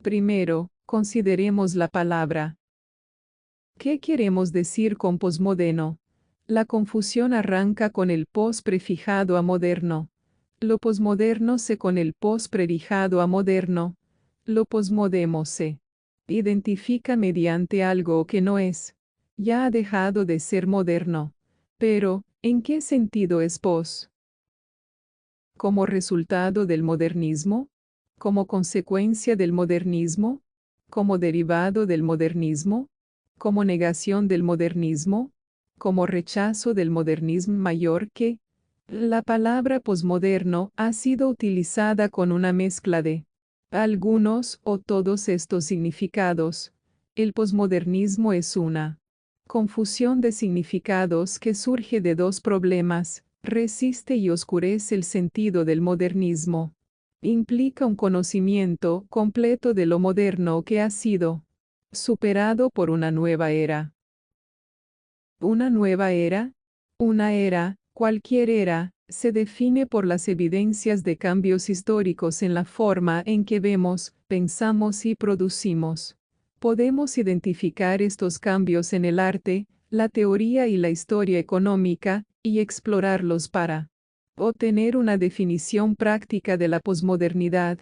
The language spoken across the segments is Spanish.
Primero, consideremos la palabra. ¿Qué queremos decir con posmoderno? La confusión arranca con el pos prefijado a moderno. Lo posmoderno se con el pos prefijado a moderno. Lo posmodemo se identifica mediante algo que no es. Ya ha dejado de ser moderno. Pero, ¿en qué sentido es pos? ¿Como resultado del modernismo? ¿Como consecuencia del modernismo? ¿Como derivado del modernismo? ¿Como negación del modernismo? ¿Como rechazo del modernismo mayor que? La palabra posmoderno ha sido utilizada con una mezcla de algunos o todos estos significados. El posmodernismo es una confusión de significados que surge de dos problemas. Resiste y oscurece el sentido del modernismo. Implica un conocimiento completo de lo moderno que ha sido superado por una nueva era. ¿Una nueva era? Una era, cualquier era, se define por las evidencias de cambios históricos en la forma en que vemos, pensamos y producimos. Podemos identificar estos cambios en el arte, la teoría y la historia económica, y explorarlos para obtener una definición práctica de la posmodernidad.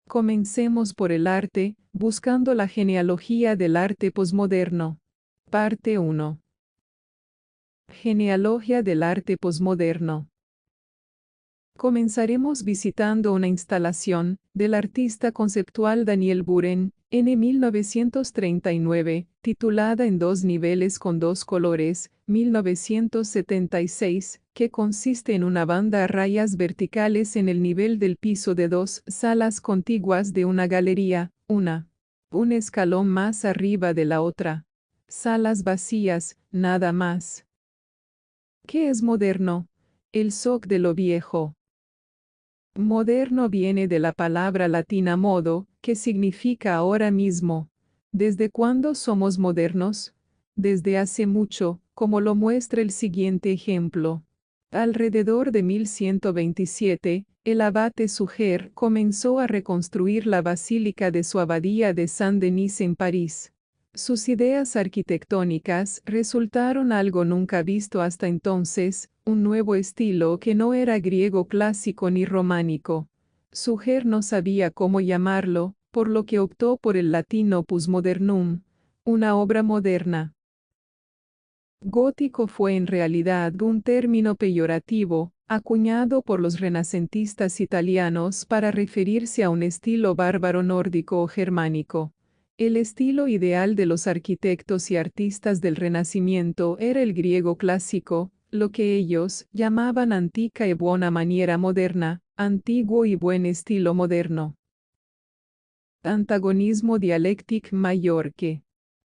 Comencemos por el arte, buscando la genealogía del arte posmoderno. Parte 1. Genealogía del arte posmoderno. Comenzaremos visitando una instalación del artista conceptual Daniel Buren, en 1939, titulada En dos niveles con dos colores, 1976, que consiste en una banda a rayas verticales en el nivel del piso de dos salas contiguas de una galería, un escalón más arriba de la otra. Salas vacías, nada más. ¿Qué es moderno? El shock de lo viejo. Moderno viene de la palabra latina modo, que significa ahora mismo. ¿Desde cuándo somos modernos? Desde hace mucho, como lo muestra el siguiente ejemplo. Alrededor de 1127, el abate Suger comenzó a reconstruir la basílica de su abadía de Saint-Denis en París. Sus ideas arquitectónicas resultaron algo nunca visto hasta entonces, un nuevo estilo que no era griego clásico ni románico. Suger no sabía cómo llamarlo, por lo que optó por el latín opus modernum, una obra moderna. Gótico fue en realidad un término peyorativo, acuñado por los renacentistas italianos para referirse a un estilo bárbaro nórdico o germánico. El estilo ideal de los arquitectos y artistas del Renacimiento era el griego clásico, lo que ellos llamaban antica y buena maniera moderna, antiguo y buen estilo moderno. Antagonismo dialéctico mayor que,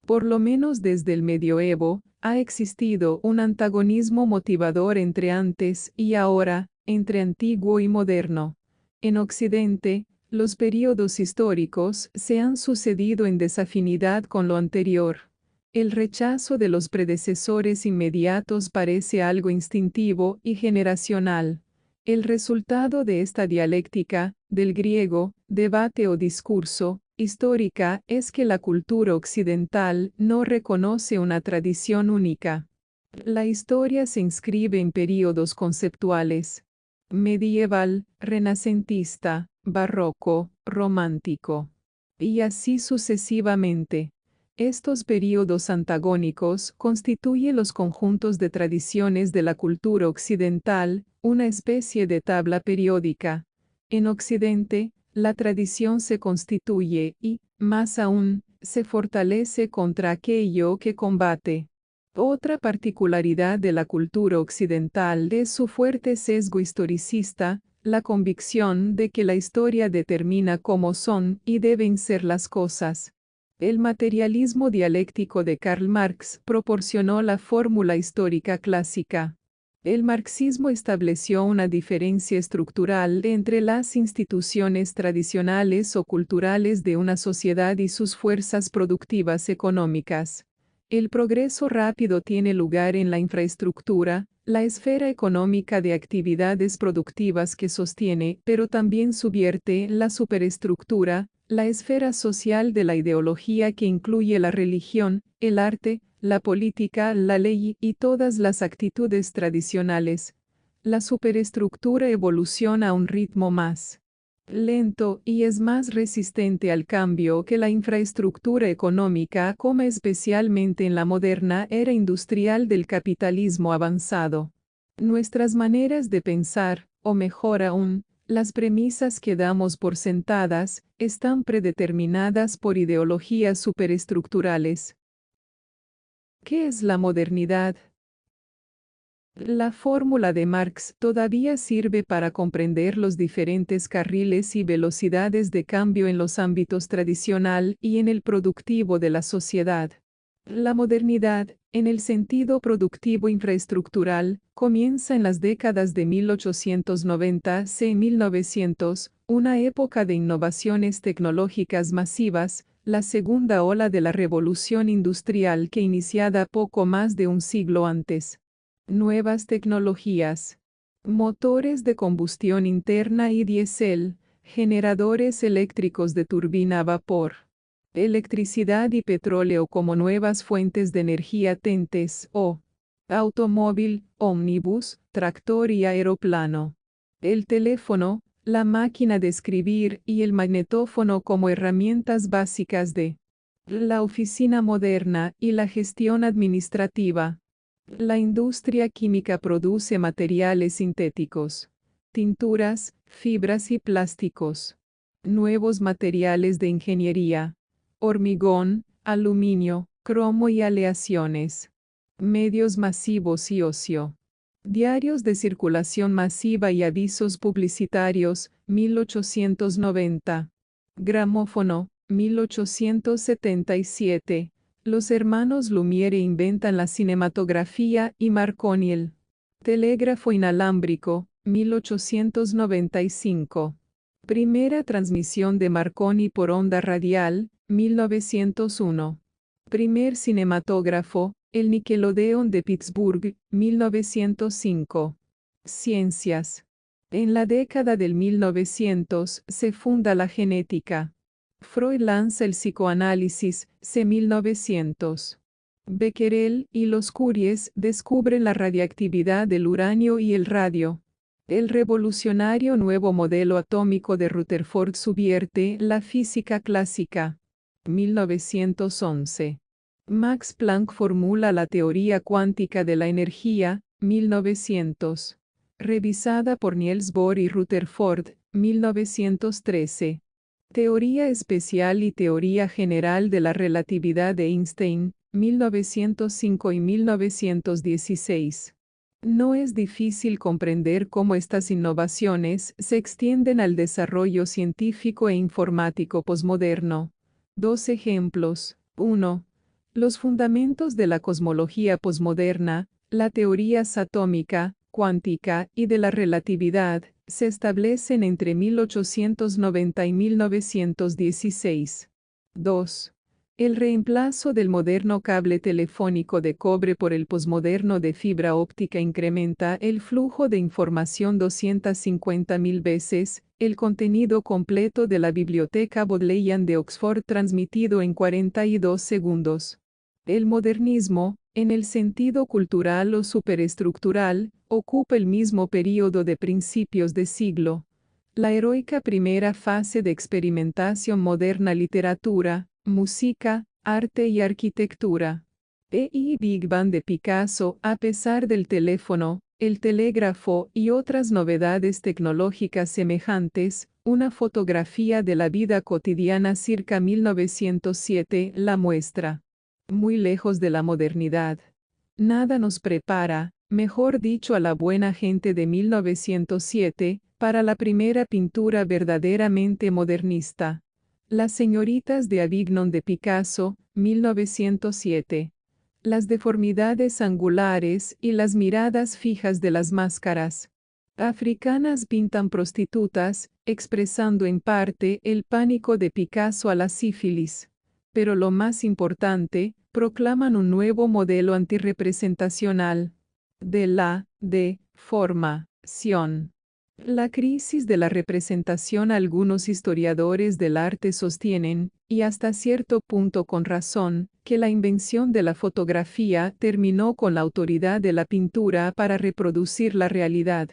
por lo menos desde el medioevo, ha existido un antagonismo motivador entre antes y ahora, entre antiguo y moderno. En Occidente, los períodos históricos se han sucedido en desafinidad con lo anterior. El rechazo de los predecesores inmediatos parece algo instintivo y generacional. El resultado de esta dialéctica, del griego, debate o discurso, histórica, es que la cultura occidental no reconoce una tradición única. La historia se inscribe en períodos conceptuales: medieval, renacentista, barroco, romántico. Y así sucesivamente. Estos períodos antagónicos constituyen los conjuntos de tradiciones de la cultura occidental, una especie de tabla periódica. En Occidente, la tradición se constituye y, más aún, se fortalece contra aquello que combate. Otra particularidad de la cultura occidental es su fuerte sesgo historicista, la convicción de que la historia determina cómo son y deben ser las cosas. El materialismo dialéctico de Karl Marx proporcionó la fórmula histórica clásica. El marxismo estableció una diferencia estructural entre las instituciones tradicionales o culturales de una sociedad y sus fuerzas productivas económicas. El progreso rápido tiene lugar en la infraestructura, la esfera económica de actividades productivas que sostiene, pero también subvierte la superestructura, La esfera social de la ideología que incluye la religión, el arte, la política, la ley y todas las actitudes tradicionales. La superestructura evoluciona a un ritmo más lento y es más resistente al cambio que la infraestructura económica, como especialmente en la moderna era industrial del capitalismo avanzado. Nuestras maneras de pensar, o mejor aún, las premisas que damos por sentadas, están predeterminadas por ideologías superestructurales. ¿Qué es la modernidad? La fórmula de Marx todavía sirve para comprender los diferentes carriles y velocidades de cambio en los ámbitos tradicional y en el productivo de la sociedad. La modernidad, en el sentido productivo infraestructural, comienza en las décadas de 1890 y 1900, una época de innovaciones tecnológicas masivas, la segunda ola de la revolución industrial que iniciada poco más de un siglo antes. Nuevas tecnologías. Motores de combustión interna y diésel, generadores eléctricos de turbina a vapor. Electricidad y petróleo como nuevas fuentes de energía tentes o automóvil, ómnibus, tractor y aeroplano. El teléfono, la máquina de escribir y el magnetófono como herramientas básicas de la oficina moderna y la gestión administrativa. La industria química produce materiales sintéticos, tinturas, fibras y plásticos. Nuevos materiales de ingeniería, hormigón, aluminio, cromo y aleaciones. Medios masivos y ocio. Diarios de circulación masiva y avisos publicitarios, 1890. Gramófono, 1877. Los hermanos Lumière inventan la cinematografía y Marconi el telégrafo inalámbrico, 1895. Primera transmisión de Marconi por onda radial, 1901. Primer cinematógrafo, el Nickelodeon de Pittsburgh, 1905. Ciencias. En la década del 1900 se funda la genética. Freud lanza el psicoanálisis, c. 1900. Becquerel y los Curies descubren la radiactividad del uranio y el radio. El revolucionario nuevo modelo atómico de Rutherford subvierte la física clásica. 1911. Max Planck formula la teoría cuántica de la energía, 1900. Revisada por Niels Bohr y Rutherford, 1913. Teoría especial y teoría general de la relatividad de Einstein, 1905 y 1916. No es difícil comprender cómo estas innovaciones se extienden al desarrollo científico e informático posmoderno. Dos ejemplos. 1. Los fundamentos de la cosmología posmoderna, la teoría atómica, cuántica y de la relatividad, se establecen entre 1890 y 1916. 2. El reemplazo del moderno cable telefónico de cobre por el posmoderno de fibra óptica incrementa el flujo de información 250.000 veces, el contenido completo de la biblioteca Bodleian de Oxford transmitido en 42 segundos. El modernismo, en el sentido cultural o superestructural, ocupa el mismo período de principios de siglo. La heroica primera fase de experimentación moderna literatura, música, arte y arquitectura. Big Bang de Picasso, a pesar del teléfono, el telégrafo y otras novedades tecnológicas semejantes, una fotografía de la vida cotidiana circa 1907 la muestra. Muy lejos de la modernidad. Nada nos prepara, mejor dicho a la buena gente de 1907, para la primera pintura verdaderamente modernista. Las señoritas de Avignon de Picasso, 1907. Las deformidades angulares y las miradas fijas de las máscaras africanas pintan prostitutas, expresando en parte el pánico de Picasso a la sífilis. Pero lo más importante, proclaman un nuevo modelo antirrepresentacional de la deformación. La crisis de la representación. Algunos historiadores del arte sostienen, y hasta cierto punto con razón, que la invención de la fotografía terminó con la autoridad de la pintura para reproducir la realidad.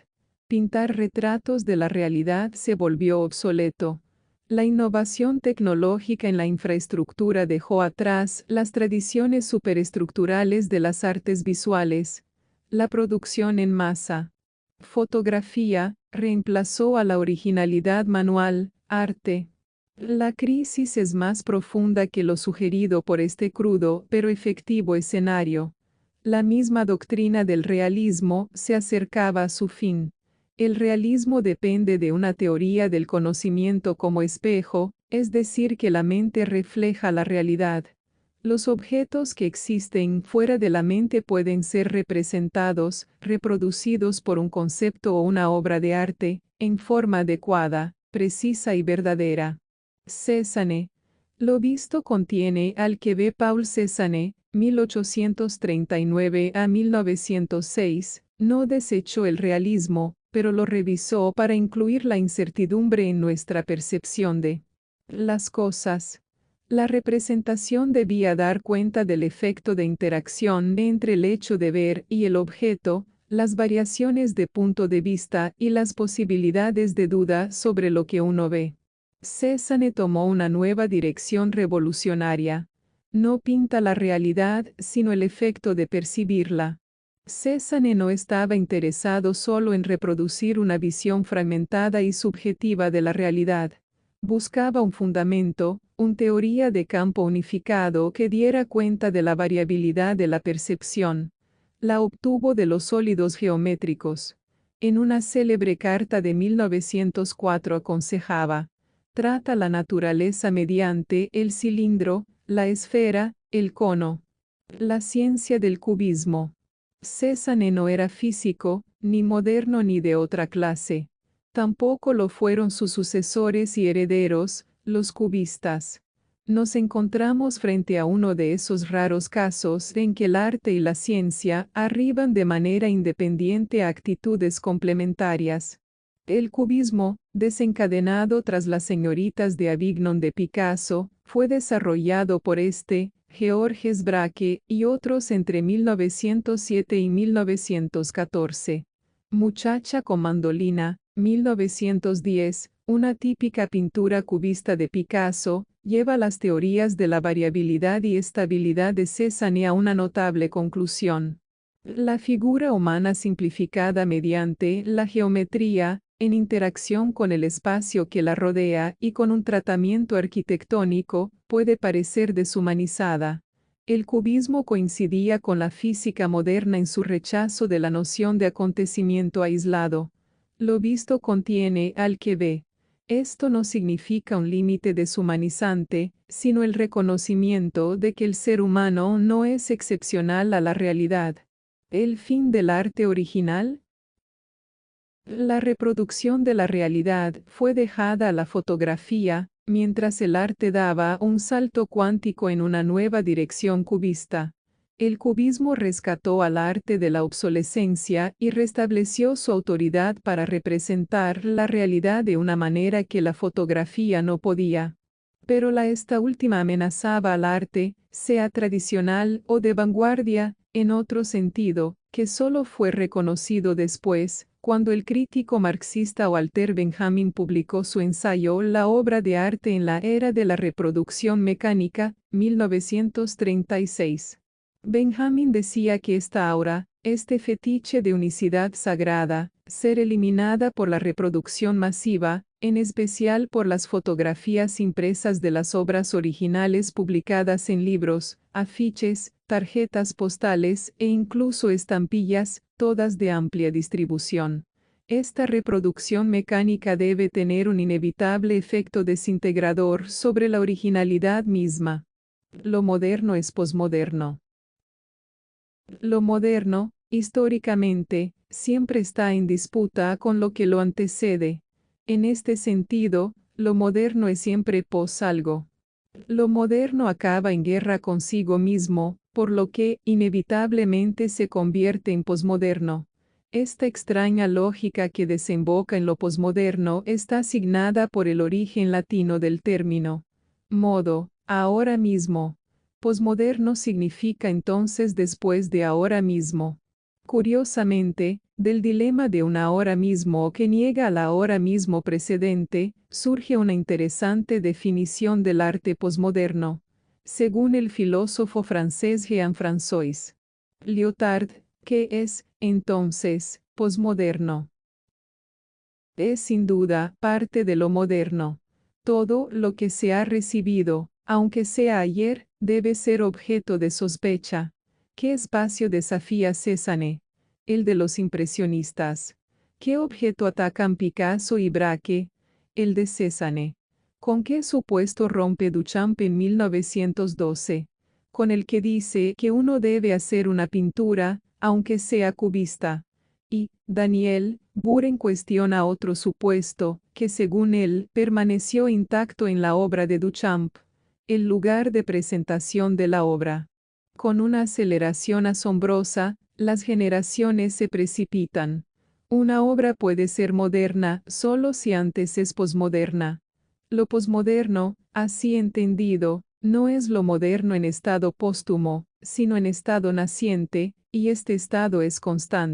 Pintar retratos de la realidad se volvió obsoleto. La innovación tecnológica en la infraestructura dejó atrás las tradiciones superestructurales de las artes visuales. La producción en masa. Fotografía reemplazó a la originalidad manual, arte. La crisis es más profunda que lo sugerido por este crudo pero efectivo escenario. La misma doctrina del realismo se acercaba a su fin. El realismo depende de una teoría del conocimiento como espejo, es decir, que la mente refleja la realidad. Los objetos que existen fuera de la mente pueden ser representados, reproducidos por un concepto o una obra de arte, en forma adecuada, precisa y verdadera. Cézanne. Lo visto contiene al que ve Paul Cézanne, 1839 a 1906, no desechó el realismo, pero lo revisó para incluir la incertidumbre en nuestra percepción de las cosas. La representación debía dar cuenta del efecto de interacción entre el hecho de ver y el objeto, las variaciones de punto de vista y las posibilidades de duda sobre lo que uno ve. Cézanne tomó una nueva dirección revolucionaria. No pinta la realidad, sino el efecto de percibirla. Cézanne no estaba interesado solo en reproducir una visión fragmentada y subjetiva de la realidad. Buscaba un fundamento, una teoría de campo unificado que diera cuenta de la variabilidad de la percepción. La obtuvo de los sólidos geométricos. En una célebre carta de 1904 aconsejaba: trata la naturaleza mediante el cilindro, la esfera, el cono. La ciencia del cubismo. Cézanne no era físico, ni moderno ni de otra clase. Tampoco lo fueron sus sucesores y herederos, los cubistas. Nos encontramos frente a uno de esos raros casos en que el arte y la ciencia arriban de manera independiente a actitudes complementarias. El cubismo, desencadenado tras las señoritas de Avignon de Picasso, fue desarrollado por Georges Braque y otros entre 1907 y 1914. Muchacha con mandolina, 1910, una típica pintura cubista de Picasso, lleva las teorías de la variabilidad y estabilidad de Cézanne a una notable conclusión. La figura humana simplificada mediante la geometría, en interacción con el espacio que la rodea y con un tratamiento arquitectónico, puede parecer deshumanizada. El cubismo coincidía con la física moderna en su rechazo de la noción de acontecimiento aislado. Lo visto contiene al que ve. Esto no significa un límite deshumanizante, sino el reconocimiento de que el ser humano no es excepcional a la realidad. ¿El fin del arte original? La reproducción de la realidad fue dejada a la fotografía, mientras el arte daba un salto cuántico en una nueva dirección cubista. El cubismo rescató al arte de la obsolescencia y restableció su autoridad para representar la realidad de una manera que la fotografía no podía. Pero esta última amenazaba al arte, sea tradicional o de vanguardia, en otro sentido, que solo fue reconocido después, cuando el crítico marxista Walter Benjamin publicó su ensayo La obra de arte en la era de la reproducción mecánica, 1936. Benjamin decía que esta aura, este fetiche de unicidad sagrada, ser eliminada por la reproducción masiva, en especial por las fotografías impresas de las obras originales publicadas en libros, afiches, tarjetas postales e incluso estampillas, todas de amplia distribución. Esta reproducción mecánica debe tener un inevitable efecto desintegrador sobre la originalidad misma. Lo moderno es posmoderno. Lo moderno, históricamente, siempre está en disputa con lo que lo antecede. En este sentido, lo moderno es siempre pos algo. Lo moderno acaba en guerra consigo mismo, por lo que, inevitablemente se convierte en posmoderno. Esta extraña lógica que desemboca en lo posmoderno está asignada por el origen latino del término. Modo, ahora mismo. Posmoderno significa entonces después de ahora mismo. Curiosamente, del dilema de un ahora mismo que niega al ahora mismo precedente, surge una interesante definición del arte posmoderno. Según el filósofo francés Jean-François Lyotard, ¿qué es, entonces, posmoderno? Es sin duda parte de lo moderno. Todo lo que se ha recibido, aunque sea ayer, debe ser objeto de sospecha. ¿Qué espacio desafía Cézanne? El de los impresionistas. ¿Qué objeto atacan Picasso y Braque? El de Cézanne. ¿Con qué supuesto rompe Duchamp en 1912? Con el que dice que uno debe hacer una pintura, aunque sea cubista. Y, Daniel, Buren cuestiona otro supuesto, que según él, permaneció intacto en la obra de Duchamp, el lugar de presentación de la obra. Con una aceleración asombrosa, las generaciones se precipitan. Una obra puede ser moderna solo si antes es posmoderna. Lo posmoderno, así entendido, no es lo moderno en estado póstumo, sino en estado naciente, y este estado es constante.